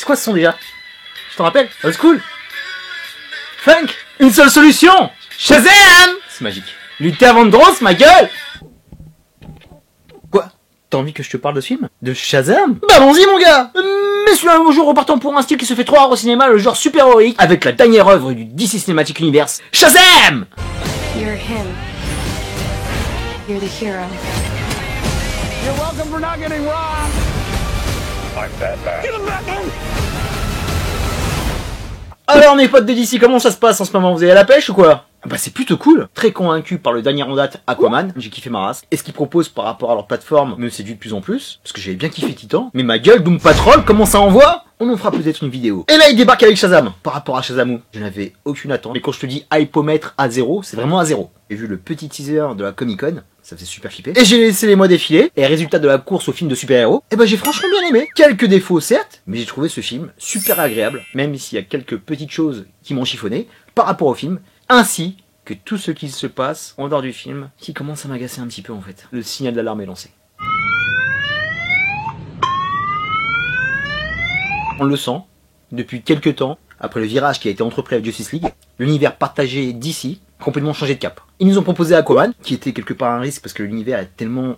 C'est quoi ce son déjà? Je t'en rappelle? Old school. Funk. Une seule solution. Shazam. C'est magique. Luther Vandross, ma gueule. Quoi? T'as envie que je te parle de ce film? De Shazam? Bah allons-y mon gars. Messieurs, bonjour, repartons pour un style qui se fait trop rare au cinéma, le genre super-héroïque, avec la dernière œuvre du DC Cinematic Universe, Shazam! You're him. You're the hero. You're welcome for not getting robbed. I'm Batman. Get him, Batman! Alors mes potes de DC, comment ça se passe en ce moment? Vous avez la pêche ou quoi? Bah c'est plutôt cool. Très convaincu par le dernier en date Aquaman, j'ai kiffé ma race. Et ce qu'ils proposent par rapport à leur plateforme me séduit de plus en plus, parce que j'avais bien kiffé Titan. Mais ma gueule, Doom Patrol, comment ça envoie? On en fera peut-être une vidéo. Et là il débarque avec Shazam. Par rapport à Shazam, je n'avais aucune attente. Mais quand je te dis hypomètre à 0, c'est vraiment à 0. J'ai vu le petit teaser de la Comic Con, ça faisait super flipper. Et j'ai laissé les mois défiler, et résultat de la course au film de super-héros, et ben j'ai franchement bien aimé. Quelques défauts certes, mais j'ai trouvé ce film super agréable, même s'il y a quelques petites choses qui m'ont chiffonné par rapport au film, ainsi que tout ce qui se passe en dehors du film, qui commence à m'agacer un petit peu en fait. Le signal d'alarme est lancé. On le sent, depuis quelques temps, après le virage qui a été entrepris avec Justice League, l'univers partagé d'ici complètement changé de cap. Ils nous ont proposé Aquaman, qui était quelque part un risque parce que l'univers est tellement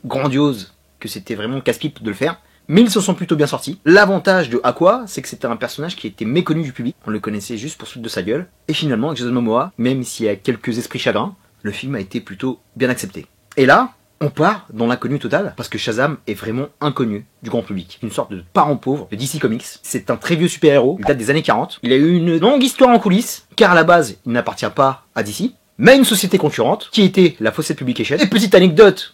grandiose que c'était vraiment casse-pipe de le faire. Mais ils se sont plutôt bien sortis. L'avantage de Aqua, c'est que c'était un personnage qui était méconnu du public. On le connaissait juste pour se foutre de sa gueule. Et finalement, avec Jason Momoa, même s'il y a quelques esprits chagrins, le film a été plutôt bien accepté. Et là, on part dans l'inconnu total, parce que Shazam est vraiment inconnu du grand public. Une sorte de parent pauvre de DC Comics. C'est un très vieux super-héros, il date des années 40. Il a eu une longue histoire en coulisses, car à la base, il n'appartient pas à DC, mais à une société concurrente, qui était la Fawcett Publication. Et petite anecdote,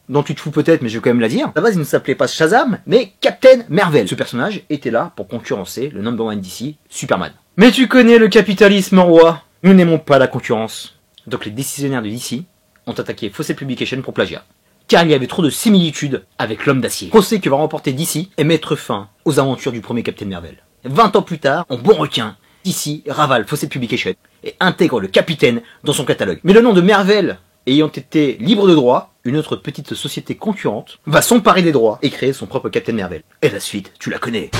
dont tu te fous peut-être, mais je vais quand même la dire. À la base, il ne s'appelait pas Shazam, mais Captain Marvel. Ce personnage était là pour concurrencer le number one DC, Superman. Mais tu connais le capitalisme en roi. Nous n'aimons pas la concurrence. Donc les décisionnaires de DC ont attaqué Fawcett Publication pour plagiat. Car il y avait trop de similitudes avec l'homme d'acier. Procès que va remporter DC et mettre fin aux aventures du premier Captain Marvel. 20 ans plus tard, en bon requin, DC ravale Fawcett Publication et intègre le capitaine dans son catalogue. Mais le nom de Marvel ayant été libre de droit, une autre petite société concurrente va s'emparer des droits et créer son propre Captain Marvel. Et la suite, tu la connais.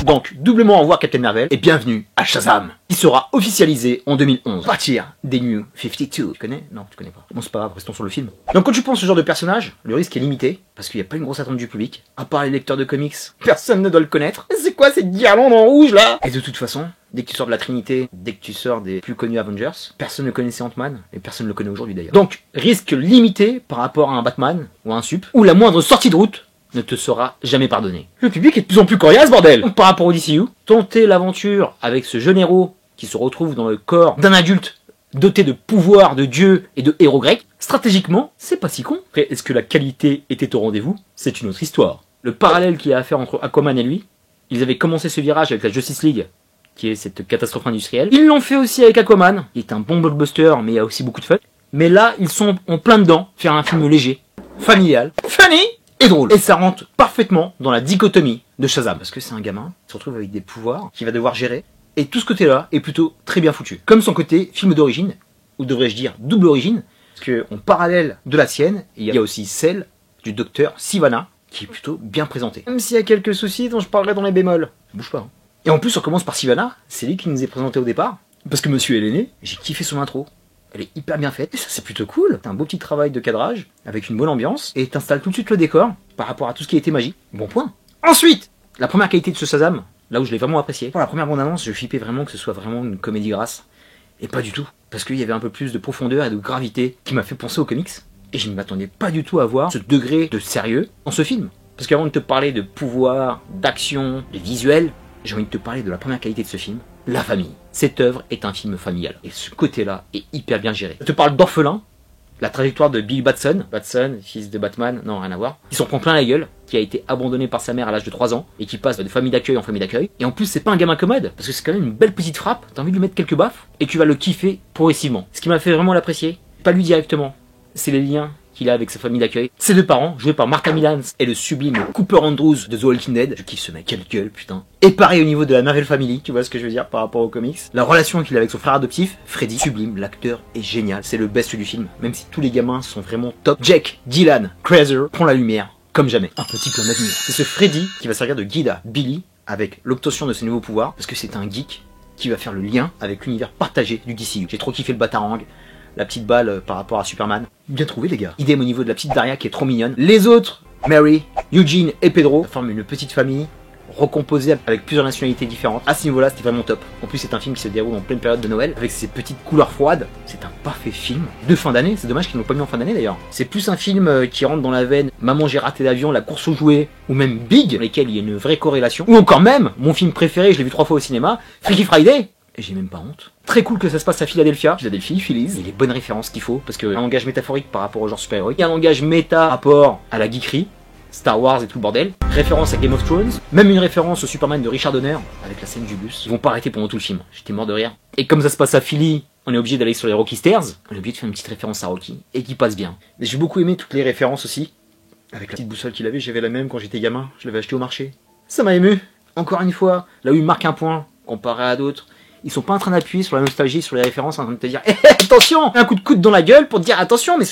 Donc, doublement au revoir Captain Marvel et bienvenue à Shazam, qui sera officialisé en 2011, à partir des New 52. Tu connais? Non, tu connais pas. Bon, c'est pas grave, restons sur le film. Donc, quand tu penses ce genre de personnage, le risque est limité, parce qu'il n'y a pas une grosse attente du public. À part les lecteurs de comics, personne ne doit le connaître. C'est quoi cette guirlande en rouge, là? Et de toute façon, dès que tu sors de la Trinité, dès que tu sors des plus connus Avengers, personne ne connaissait Ant-Man, et personne ne le connaît aujourd'hui d'ailleurs. Donc, risque limité par rapport à un Batman, ou un Sup, ou la moindre sortie de route ne te sera jamais pardonné. Le public est de plus en plus coriace, bordel. Donc par rapport au DCU, tenter l'aventure avec ce jeune héros qui se retrouve dans le corps d'un adulte doté de pouvoirs de dieu et de héros grecs, stratégiquement, c'est pas si con. Après, est-ce que la qualité était au rendez-vous? C'est une autre histoire. Le parallèle qu'il y a à faire entre Aquaman et lui, ils avaient commencé ce virage avec la Justice League, qui est cette catastrophe industrielle. Ils l'ont fait aussi avec Aquaman, qui est un bon blockbuster, mais il y a aussi beaucoup de fun. Mais là, ils sont en plein dedans, faire un film léger, familial, funny, et drôle. Et ça rentre parfaitement dans la dichotomie de Shazam. Parce que c'est un gamin qui se retrouve avec des pouvoirs qu'il va devoir gérer. Et tout ce côté-là est plutôt très bien foutu. Comme son côté film d'origine, ou devrais-je dire double origine, parce qu'en parallèle de la sienne, il y a aussi celle du docteur Sivana, qui est plutôt bien présentée. Même s'il y a quelques soucis dont je parlerai dans les bémols. Bouge pas. Hein. Et en plus, on commence par Sivana, c'est lui qui nous est présenté au départ. Parce que monsieur est l'aîné, j'ai kiffé son intro. Elle est hyper bien faite, et ça c'est plutôt cool. T'as un beau petit travail de cadrage, avec une bonne ambiance, et t'installes tout de suite le décor, par rapport à tout ce qui a été magie. Bon point. Ensuite, la première qualité de ce Shazam, là où je l'ai vraiment apprécié. Pour la première bande-annonce, je flippais vraiment que ce soit vraiment une comédie grasse. Et pas du tout. Parce qu'il y avait un peu plus de profondeur et de gravité qui m'a fait penser aux comics. Et je ne m'attendais pas du tout à voir ce degré de sérieux dans ce film. Parce qu'avant de te parler de pouvoir, d'action, de visuel, j'ai envie de te parler de la première qualité de ce film. La famille. Cette œuvre est un film familial. Et ce côté-là est hyper bien géré. Je te parle d'Orphelin, la trajectoire de Bill Batson. Batson, fils de Batman, non, rien à voir. Qui s'en prend plein la gueule, qui a été abandonné par sa mère à l'âge de 3 ans, et qui passe de famille d'accueil en famille d'accueil. Et en plus, c'est pas un gamin commode, parce que c'est quand même une belle petite frappe, t'as envie de lui mettre quelques baffes, et tu vas le kiffer progressivement. Ce qui m'a fait vraiment l'apprécier, pas lui directement, c'est les liens qu'il a avec sa famille d'accueil. Ses deux parents, joués par Mark Hamill et le sublime Cooper Andrews de The Walking Dead. Je kiffe ce mec, quelle gueule, putain. Et pareil au niveau de la Marvel Family, tu vois ce que je veux dire par rapport aux comics. La relation qu'il a avec son frère adoptif, Freddy, sublime, l'acteur est génial. C'est le best du film, même si tous les gamins sont vraiment top. Jake Dylan Grazer prend la lumière comme jamais. Un petit plan d'avenir. C'est ce Freddy qui va servir de guide à Billy avec l'obtention de ses nouveaux pouvoirs, parce que c'est un geek qui va faire le lien avec l'univers partagé du DCU. J'ai trop kiffé le Batarang, la petite balle par rapport à Superman. Bien trouvé les gars. Idem au niveau de la petite Daria qui est trop mignonne. Les autres, Mary, Eugene et Pedro, forment une petite famille recomposée avec plusieurs nationalités différentes. À ce niveau-là, c'était vraiment top. En plus, c'est un film qui se déroule en pleine période de Noël, avec ses petites couleurs froides. C'est un parfait film de fin d'année. C'est dommage qu'ils l'ont pas mis en fin d'année d'ailleurs. C'est plus un film qui rentre dans la veine Maman j'ai raté l'avion, La course aux jouets, ou même Big, dans lesquels il y a une vraie corrélation. Ou encore même, mon film préféré, je l'ai vu 3 fois au cinéma, Freaky Friday. Et j'ai même pas honte. Très cool que ça se passe à Philadelphia. Philadelphie, Phillies. Il y a les bonnes références qu'il faut, parce qu'il y a un langage métaphorique par rapport au genre super-héroïque. Il y a un langage méta par rapport à la geekerie. Star Wars et tout le bordel, référence à Game of Thrones, même une référence au Superman de Richard Donner, avec la scène du bus. Ils vont pas arrêter pendant tout le film, j'étais mort de rire. Et comme ça se passe à Philly, on est obligé d'aller sur les Rocky Stairs, on est obligé de faire une petite référence à Rocky, et qui passe bien. Mais j'ai beaucoup aimé toutes les références aussi, avec la petite boussole qu'il avait, j'avais la même quand j'étais gamin, je l'avais acheté au marché. Ça m'a ému, encore une fois, là où il marque un point, comparé à d'autres, ils sont pas en train d'appuyer sur la nostalgie, sur les références, en train de te dire attention, un coup de coude dans la gueule pour te dire attention, mais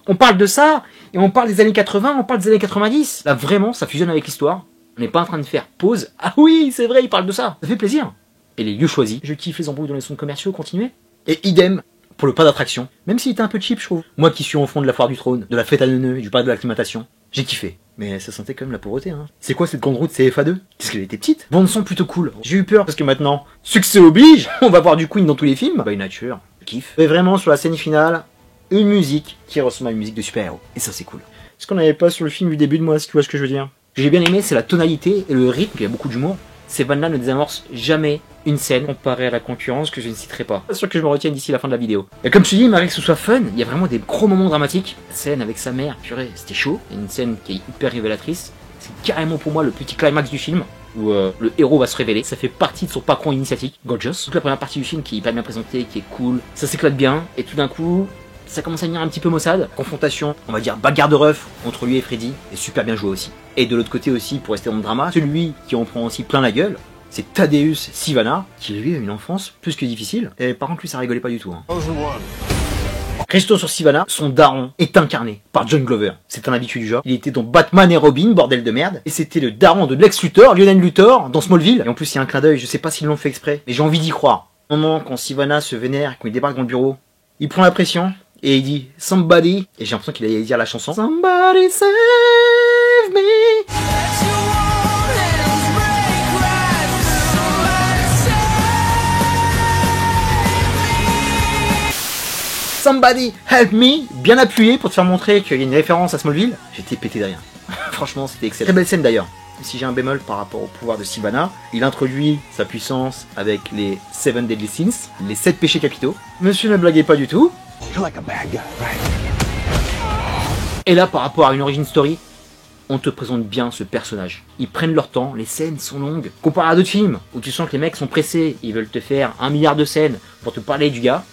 on parle de ça, et on parle des années 80, on parle des années 90. Là vraiment, ça fusionne avec l'histoire. On n'est pas en train de faire pause. Ah oui, c'est vrai, il parle de ça. Ça fait plaisir. Et les lieux choisis. Je kiffe les embrouilles dans les centres commerciaux, continuez. Et idem pour le pas d'attraction. Même s'il était un peu cheap, je trouve. Moi qui suis au fond de la foire du trône, de la fête à neuneux, du parc de l'acclimatation, j'ai kiffé. Mais ça sentait quand même la pauvreté, hein. C'est quoi cette grande route CFA2? Qu'est-ce qu'elle était petite? Bande son plutôt cool. J'ai eu peur parce que maintenant, succès oblige, on va voir du Queen dans tous les films. By Nature, kiff. Et vraiment sur la scène finale, une musique qui ressemble à une musique de super-héros. Et ça c'est cool. Ce qu'on n'avait pas sur le film du début de moi, si tu vois ce que je veux dire. Ce que j'ai bien aimé, c'est la tonalité et le rythme, il y a beaucoup d'humour. Ces vannes-là ne désamorcent jamais une scène comparée à la concurrence que je ne citerai pas. Pas sûr que je me retienne d'ici la fin de la vidéo. Et comme je te dis, malgré que ce soit fun, il y a vraiment des gros moments dramatiques. La scène avec sa mère, purée, c'était chaud. Il y a une scène qui est hyper révélatrice. C'est carrément pour moi le petit climax du film, où le héros va se révéler. Ça fait partie de son parcours initiatique, gorgeous. Toute la première partie du film qui est hyper bien présentée, qui est cool. Ça s'éclate bien, et tout d'un coup, ça commence à venir un petit peu maussade. Confrontation, on va dire bagarre de ref entre lui et Freddy, et super bien joué aussi. Et de l'autre côté aussi, pour rester dans le drama, celui qui en prend aussi plein la gueule, c'est Thaddeus Sivana, qui lui a une enfance plus que difficile. Et par contre, lui, ça rigolait pas du tout. Hein. Restons sur Sivana, son daron est incarné par John Glover. C'est un habitué du genre. Il était dans Batman et Robin, bordel de merde. Et c'était le daron de Lex Luthor, Lionel Luthor, dans Smallville. Et en plus, il y a un clin d'œil, je sais pas s'ils l'ont fait exprès, mais j'ai envie d'y croire. Au moment quand Sivana se vénère, quand il débarque dans le bureau, il prend la pression, et il dit « Somebody », et j'ai l'impression qu'il allait dire la chanson « Somebody save me ». Somebody help me, bien appuyé pour te faire montrer qu'il y a une référence à Smallville. J'étais pété de rien. Franchement, c'était excellent. Très belle scène d'ailleurs. Si j'ai un bémol par rapport au pouvoir de Sivana, il introduit sa puissance avec les 7 Deadly Sins, les 7 péchés capitaux. Monsieur ne blaguez pas du tout. Like a bad guy, right? Et là, par rapport à une origin story, on te présente bien ce personnage. Ils prennent leur temps, les scènes sont longues. Comparé à d'autres films, où tu sens que les mecs sont pressés, ils veulent te faire 1 milliard de scènes pour te parler du gars.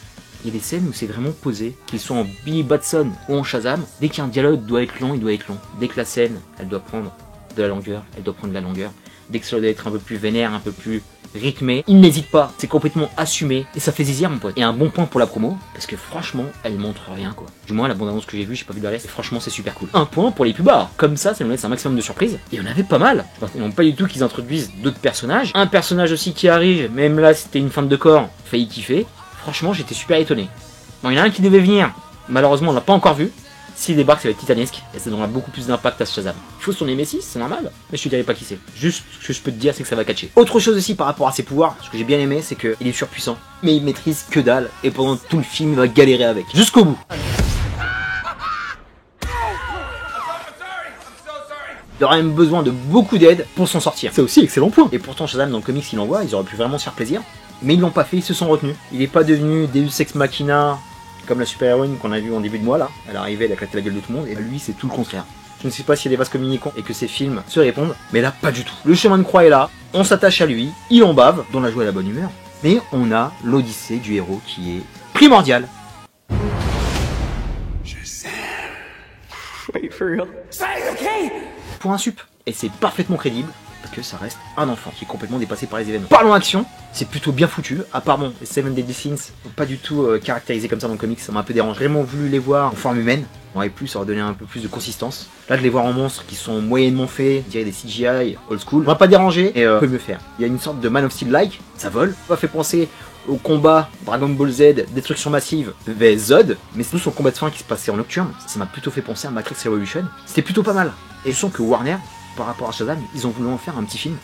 Il y a des scènes où c'est vraiment posé, qu'ils soient en Billy Batson ou en Shazam. Dès qu'un dialogue doit être long, il doit être long. Dès que la scène, elle doit prendre de la longueur, elle doit prendre de la longueur. Dès que ça doit être un peu plus vénère, un peu plus rythmé, il n'hésite pas, c'est complètement assumé, et ça fait zizir mon pote. Et un bon point pour la promo, parce que franchement, elle montre rien quoi. Du moins la bande-annonce que j'ai vue, j'ai pas vu le reste, et franchement c'est super cool. Un point pour les pubs, comme ça nous laisse un maximum de surprises, et on avait pas mal. Ils n'ont pas du tout qu'ils introduisent d'autres personnages. Un personnage aussi qui arrive, même là c'était une feinte de corps, failli kiffer. Franchement j'étais super étonné. Bon, il y en a un qui devait venir, malheureusement on l'a pas encore vu. S'il débarque, ça va être titanesque, et ça donnera beaucoup plus d'impact à ce Shazam. Il faut son aimer 6, c'est normal, mais je te dirai pas qui c'est. Juste ce que je peux te dire, c'est que ça va catcher. Autre chose aussi par rapport à ses pouvoirs, ce que j'ai bien aimé, c'est qu'il est surpuissant, mais il maîtrise que dalle, et pendant tout le film, il va galérer avec. Jusqu'au bout. Il aura même besoin de beaucoup d'aide pour s'en sortir. C'est aussi excellent point. Et pourtant, Shazam, dans le comics, il l'envoie, ils auraient pu vraiment se faire plaisir. Mais ils l'ont pas fait, ils se sont retenus. Il n'est pas devenu Deus Ex Machina, comme la super-héroïne qu'on a vue en début de mois là. Elle est arrivée, elle a éclaté la gueule de tout le monde, et lui, c'est tout le contraire. Je ne sais pas s'il y a des vases communicants et que ces films se répondent, mais là, pas du tout. Le chemin de croix est là, on s'attache à lui, il en bave, dans la joie et la bonne humeur. Mais on a l'odyssée du héros qui est primordiale. Wait for real. Say okay. Pour un sup. Et c'est parfaitement crédible. parce que ça reste un enfant qui est complètement dépassé par les événements. Parlons action, c'est plutôt bien foutu, à part bon, les Seven Deadly Sins, pas du tout caractérisés comme ça dans le comics, ça m'a un peu dérangé. J'ai vraiment voulu les voir en forme humaine, on aurait pu, ça aurait donné un peu plus de consistance. Là, de les voir en monstres qui sont moyennement faits, je dirais des CGI old school, m'a pas dérangé, et on peut mieux faire. Il y a une sorte de Man of Steel-like, ça vole, ça fait penser au combat Dragon Ball Z, Destruction Massive, vs Zod, mais c'est tout son combat de fin qui se passait en nocturne, ça m'a plutôt fait penser à Matrix Revolution, c'était plutôt pas mal. Et je sens que Warner, par rapport à Shazam, ils ont voulu en faire un petit film.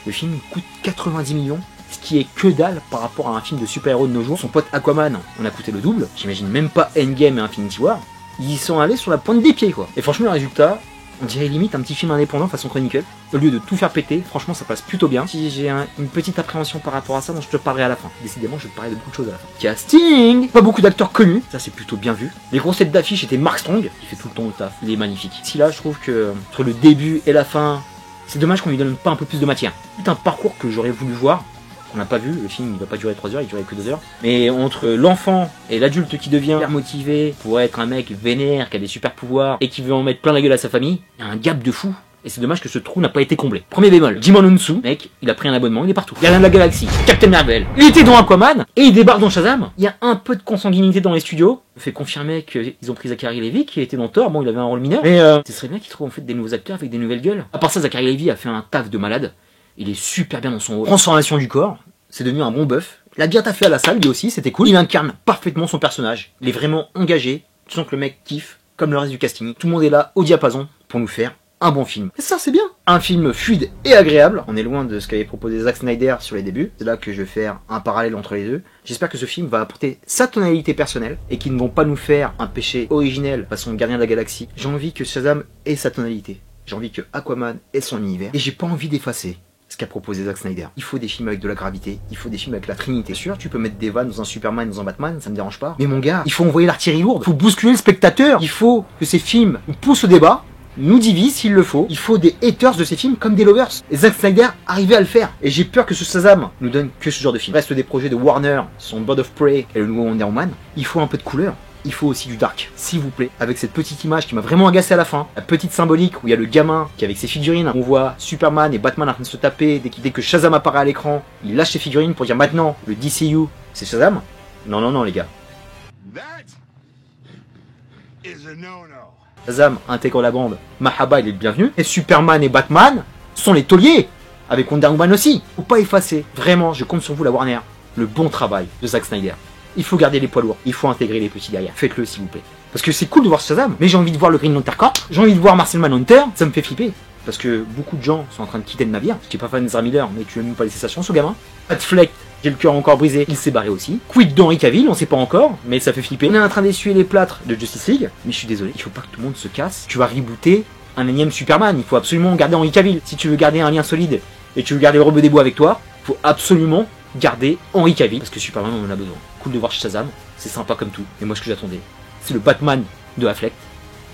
Le film coûte 90 millions, ce qui est que dalle par rapport à un film de super-héros de nos jours. Son pote Aquaman, on a coûté le double, j'imagine même pas Endgame et Infinity War. Ils sont allés sur la pointe des pieds quoi. Et franchement le résultat, on dirait limite un petit film indépendant façon Chronicle. Au lieu de tout faire péter, franchement ça passe plutôt bien. Si j'ai une petite appréhension par rapport à ça, dont je te parlerai à la fin. Décidément je vais te parler de beaucoup de choses à la fin. Casting, pas beaucoup d'acteurs connus, ça c'est plutôt bien vu. Les grosses têtes d'affiche étaient Mark Strong, qui fait tout le temps le taf, il est magnifique. Si là je trouve que entre le début et la fin, c'est dommage qu'on lui donne pas un peu plus de matière. C'est un parcours que j'aurais voulu voir. On n'a pas vu, le film il va pas durer 3 heures, il durait que 2 heures. Mais entre l'enfant et l'adulte qui devient hyper motivé pour être un mec vénère, qui a des super pouvoirs et qui veut en mettre plein la gueule à sa famille, il y a un gap de fou. Et c'est dommage que ce trou n'a pas été comblé. Premier bémol, Jimon Hounsou, mec, il a pris un abonnement, il est partout. Gardien de la Galaxie, Captain Marvel, il était dans Aquaman, et il débarque dans Shazam. Il y a un peu de consanguinité dans les studios. Me fait confirmer qu'ils ont pris Zachary Levi, qui était dans Thor, bon il avait un rôle mineur. Mais ce serait bien qu'ils trouvent en fait des nouveaux acteurs avec des nouvelles gueules. À part ça, Zachary Levi a fait un taf de malade. Il est super bien dans son rôle. Transformation du corps, c'est devenu un bon bœuf. Il a bien taffé à la salle, lui aussi, c'était cool. Il incarne parfaitement son personnage. Il est vraiment engagé. Tu sens que le mec kiffe, comme le reste du casting. Tout le monde est là, au diapason, pour nous faire un bon film. Et ça, c'est bien. Un film fluide et agréable. On est loin de ce qu'avait proposé Zack Snyder sur les débuts. C'est là que je vais faire un parallèle entre les deux. J'espère que ce film va apporter sa tonalité personnelle et qu'ils ne vont pas nous faire un péché originel façon Gardien de la Galaxie. J'ai envie que Shazam ait sa tonalité. J'ai envie que Aquaman ait son univers. Et j'ai pas envie d'effacer ce qu'a proposé Zack Snyder. Il faut des films avec de la gravité, il faut des films avec la Trinité. Sûr, tu peux mettre des vannes dans un Superman, dans un Batman, ça me dérange pas. Mais mon gars, il faut envoyer l'artillerie lourde, il faut bousculer le spectateur, il faut que ces films poussent au débat, nous divisent s'il le faut. Il faut des haters de ces films comme des lovers. Et Zack Snyder arrivait à le faire. Et j'ai peur que ce Shazam nous donne que ce genre de film. Reste des projets de Warner, son Bird of Prey et le nouveau Wonder Woman. Il faut un peu de couleur. Il faut aussi du dark, s'il vous plaît, avec cette petite image qui m'a vraiment agacé à la fin, la petite symbolique où il y a le gamin qui avec ses figurines, on voit Superman et Batman en train de se taper, dès que Shazam apparaît à l'écran, il lâche ses figurines pour dire maintenant, le DCU, c'est Shazam. Non, non, non les gars. Shazam intègre la bande, Mahaba il est le bienvenu, et Superman et Batman sont les tauliers, avec Wonder Woman aussi. Faut pas effacer, vraiment, je compte sur vous la Warner, le bon travail de Zack Snyder. Il faut garder les poids lourds, il faut intégrer les petits derrière. Faites-le s'il vous plaît. Parce que c'est cool de voir Shazam, mais j'ai envie de voir le Green Lantern Corps, j'ai envie de voir Martian Manhunter, ça me fait flipper. Parce que beaucoup de gens sont en train de quitter le navire. Je suis pas fan d'Ezra Miller, mais tu veux même pas laisser sa chance au gamin. Pat Fleck, j'ai le cœur encore brisé, il s'est barré aussi. Quid d'Henry Cavill, on sait pas encore, mais ça fait flipper. On est en train d'essuyer les plâtres de Justice League, mais je suis désolé, il faut pas que tout le monde se casse. Tu vas rebooter un énième Superman, il faut absolument garder Henry Cavill. Si tu veux garder un lien solide et tu veux garder le Robeux des Bois avec toi, faut absolument garder Henry Cavill, parce que Superman on en a besoin. Cool de voir Shazam, c'est sympa comme tout, mais moi ce que j'attendais, c'est le Batman de Affleck,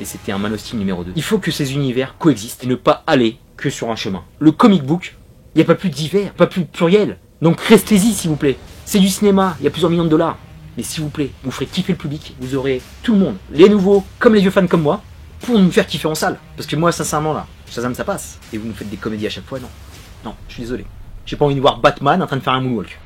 et c'était un Man of Steel numéro 2. Il faut que ces univers coexistent et ne pas aller que sur un chemin. Le comic book, il n'y a pas plus divers, pas plus pluriel, donc restez-y s'il vous plaît. C'est du cinéma, il y a plusieurs millions de dollars, mais s'il vous plaît, vous ferez kiffer le public, vous aurez tout le monde, les nouveaux comme les vieux fans comme moi, pour nous faire kiffer en salle. Parce que moi sincèrement là, Shazam ça passe, et vous nous faites des comédies à chaque fois, non. Non, je suis désolé. J'ai pas envie de voir Batman en train de faire un moonwalk.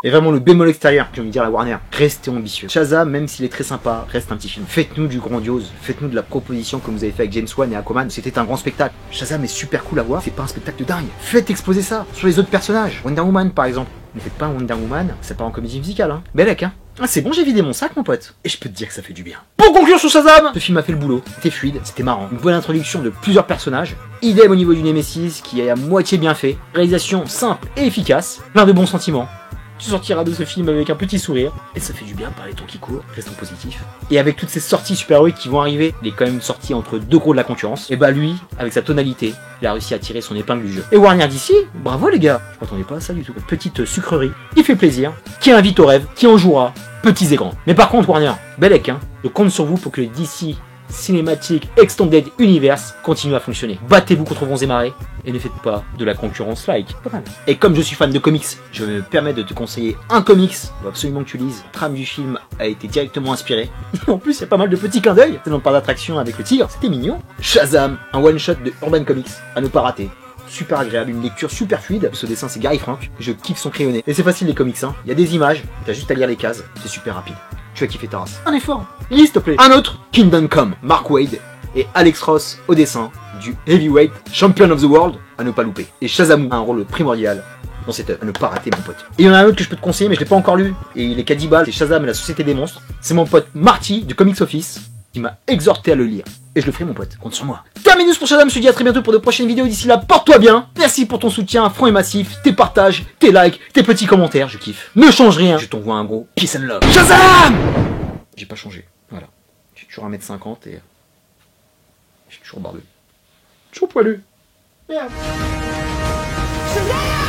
Et vraiment le bémol extérieur, j'ai envie de dire à Warner, restez ambitieux. Shazam, même s'il est très sympa, reste un petit film. Faites-nous du grandiose, faites-nous de la proposition comme vous avez fait avec James Wan et Aquaman, c'était un grand spectacle. Shazam est super cool à voir, c'est pas un spectacle de dingue. Faites exploser ça sur les autres personnages. Wonder Woman par exemple. Ne faites pas un Wonder Woman, c'est pas en comédie musicale hein. Bellec hein. Ah c'est bon, j'ai vidé mon sac mon pote. Et je peux te dire que ça fait du bien. Pour conclure sur Shazam, ce film a fait le boulot, c'était fluide, c'était marrant. Une bonne introduction de plusieurs personnages. Idem au niveau du Nemesis qui est à moitié bien fait. Réalisation simple et efficace, plein de bons sentiments. Tu sortiras de ce film avec un petit sourire, et ça fait du bien par les temps qui courent, restons positifs. Et avec toutes ces sorties super-héroïques qui vont arriver, il est quand même sorti entre deux gros de la concurrence, et bah lui, avec sa tonalité, il a réussi à tirer son épingle du jeu. Et Warner d'ici, bravo les gars, je m'attendais pas à ça du tout. Petite sucrerie, qui fait plaisir, qui invite au rêve, qui en jouera, petits et grands. Mais par contre Warner, Bellec hein, je compte sur vous pour que le DC Cinematic Extended Universe continue à fonctionner. Battez-vous contre vents et marées et ne faites pas de la concurrence like. Pas mal. Et comme je suis fan de comics, je me permets de te conseiller un comics. Il faut absolument que tu lises. La trame du film a été directement inspirée. En plus, il y a pas mal de petits clins d'œil. C'est dans le parc d'attraction avec le tigre, c'était mignon. Shazam, un one-shot de Urban Comics, à ne pas rater. Super agréable, une lecture super fluide. Ce dessin c'est Gary Frank, je kiffe son crayonné. Et c'est facile les comics, hein. Il y a des images, t'as juste à lire les cases, c'est super rapide. Tu vas kiffer ta race. Un effort, lis s'il te plaît. Un autre, Kingdom Come, Mark Waid et Alex Ross au dessin du Heavyweight Champion of the World, à ne pas louper. Et Shazam a un rôle primordial dans cette œuvre, à ne pas rater mon pote. Et il y en a un autre que je peux te conseiller mais je l'ai pas encore lu, et il est qu'à 10 balles, c'est Shazam et la Société des Monstres. C'est mon pote Marty du Comics Office qui m'a exhorté à le lire. Et je le ferai mon pote, compte sur moi. Terminus pour Shazam, je te dis à très bientôt pour de prochaines vidéos. D'ici là, porte-toi bien. Merci pour ton soutien franc et massif, tes partages, tes likes, tes petits commentaires, je kiffe. Ne change rien, je t'envoie un gros peace and love. Shazam! J'ai pas changé, voilà. J'ai toujours 1m50 et... je suis toujours barbu. Toujours poilu. Merde. Shazam!